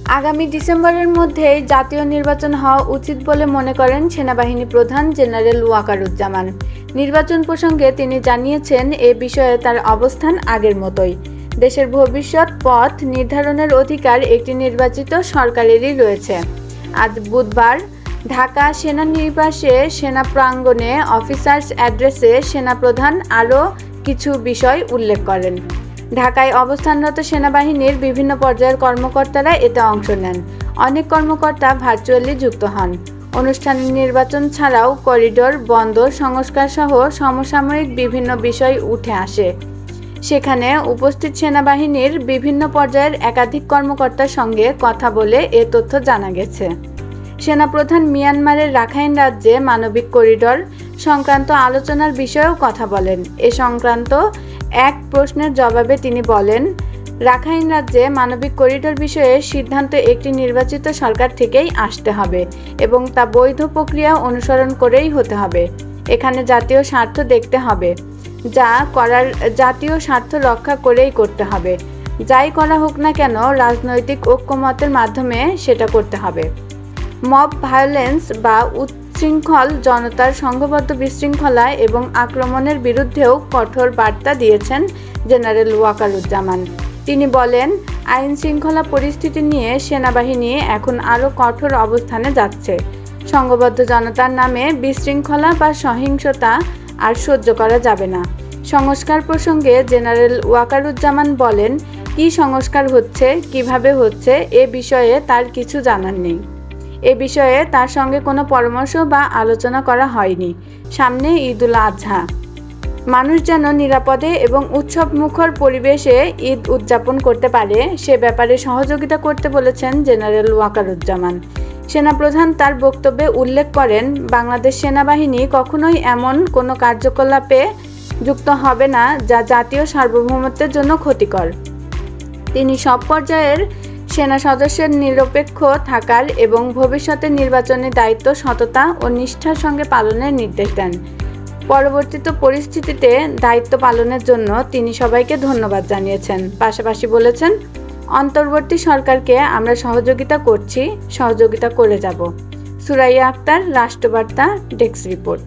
আগামী ডিসেম্বরের মধ্যেই জাতীয় নির্বাচন হওয়া উচিত বলে মনে করেন সেনাবাহিনী প্রধান জেনারেল ওয়াকারুজ্জামান। নির্বাচন প্রসঙ্গে তিনি জানিয়েছেন, এ বিষয়ে তার অবস্থান আগের মতোই। দেশের ভবিষ্যৎ পথ নির্ধারণের অধিকার একটি নির্বাচিত সরকারেরই রয়েছে। আজ বুধবার ঢাকা সেনানিবাসে সেনা প্রাঙ্গণে অফিসার্স অ্যাড্রেসে সেনাপ্রধান আরও কিছু বিষয় উল্লেখ করেন। ঢাকায় অবস্থানরত সেনাবাহিনীর বিভিন্ন পর্যায়ের কর্মকর্তারা এতে অংশ নেন। অনেক কর্মকর্তা ভার্চুয়ালি যুক্ত হন। অনুষ্ঠানে নির্বাচন ছাড়াও করিডোর, বন্দর সংস্কার সহ সমসাময়িক বিভিন্ন বিষয় উঠে আসে। সেখানে উপস্থিত সেনাবাহিনীর বিভিন্ন পর্যায়ের একাধিক কর্মকর্তার সঙ্গে কথা বলে এ তথ্য জানা গেছে। সেনাপ্রধান মিয়ানমারের রাখাইন রাজ্যে মানবিক করিডোর সংক্রান্ত আলোচনার বিষয়েও কথা বলেন। এ সংক্রান্ত এক প্রশ্নের জবাবে তিনি বলেন, রাখাইন রাজ্যে মানবিক করিডোর বিষয়ে সিদ্ধান্ত একটি নির্বাচিত সরকার থেকেই আসতে হবে এবং তা বৈধ প্রক্রিয়া অনুসরণ করেই হতে হবে। এখানে জাতীয় স্বার্থ দেখতে হবে, যা করার জাতীয় স্বার্থ রক্ষা করেই করতে হবে। যাই করা হোক না কেন রাজনৈতিক ঐক্যমতের মাধ্যমে সেটা করতে হবে। মব ভায়োলেন্স বা উচ্ছৃঙ্খল জনতার সংঘবদ্ধ বিশৃঙ্খলা এবং আক্রমণের বিরুদ্ধেও কঠোর বার্তা দিয়েছেন জেনারেল ওয়াকারুজ্জামান। তিনি বলেন, আইন শৃঙ্খলা পরিস্থিতি নিয়ে সেনাবাহিনী এখন আরও কঠোর অবস্থানে যাচ্ছে। সংঘবদ্ধ জনতার নামে বিশৃঙ্খলা বা সহিংসতা আর সহ্য করা যাবে না। সংস্কার প্রসঙ্গে জেনারেল ওয়াকারুজ্জামান বলেন, কী সংস্কার হচ্ছে, কিভাবে হচ্ছে এ বিষয়ে তার কিছু জানার নেই। এ বিষয়ে তার সঙ্গে কোনো পরামর্শ বা আলোচনা করা হয়নি। সামনে ঈদুল আজহা, মানুষ যেন নিরাপদে এবং উৎসবমুখর পরিবেশে ঈদ উদযাপন করতে পারে সে ব্যাপারে সহযোগিতা করতে বলেছেন জেনারেল ওয়াকারুজ্জামান। সেনাপ্রধান তার বক্তব্যে উল্লেখ করেন, বাংলাদেশ সেনাবাহিনী কখনোই এমন কোনো কার্যকলাপে যুক্ত হবে না যা জাতীয় সার্বভৌমত্বের জন্য ক্ষতিকর। তিনি সব পর্যায়ের সেনা সদস্যের নিরপেক্ষ থাকার এবং ভবিষ্যতের নির্বাচনী দায়িত্ব সততা ও নিষ্ঠার সঙ্গে পালনের নির্দেশ দেন। পরবর্তীত পরিস্থিতিতে দায়িত্ব পালনের জন্য তিনি সবাইকে ধন্যবাদ জানিয়েছেন। পাশাপাশি বলেছেন, অন্তর্বর্তী সরকারকে আমরা সহযোগিতা করছি, সহযোগিতা করে যাব। Suraiya Akter, Rashtrabarta, desk report.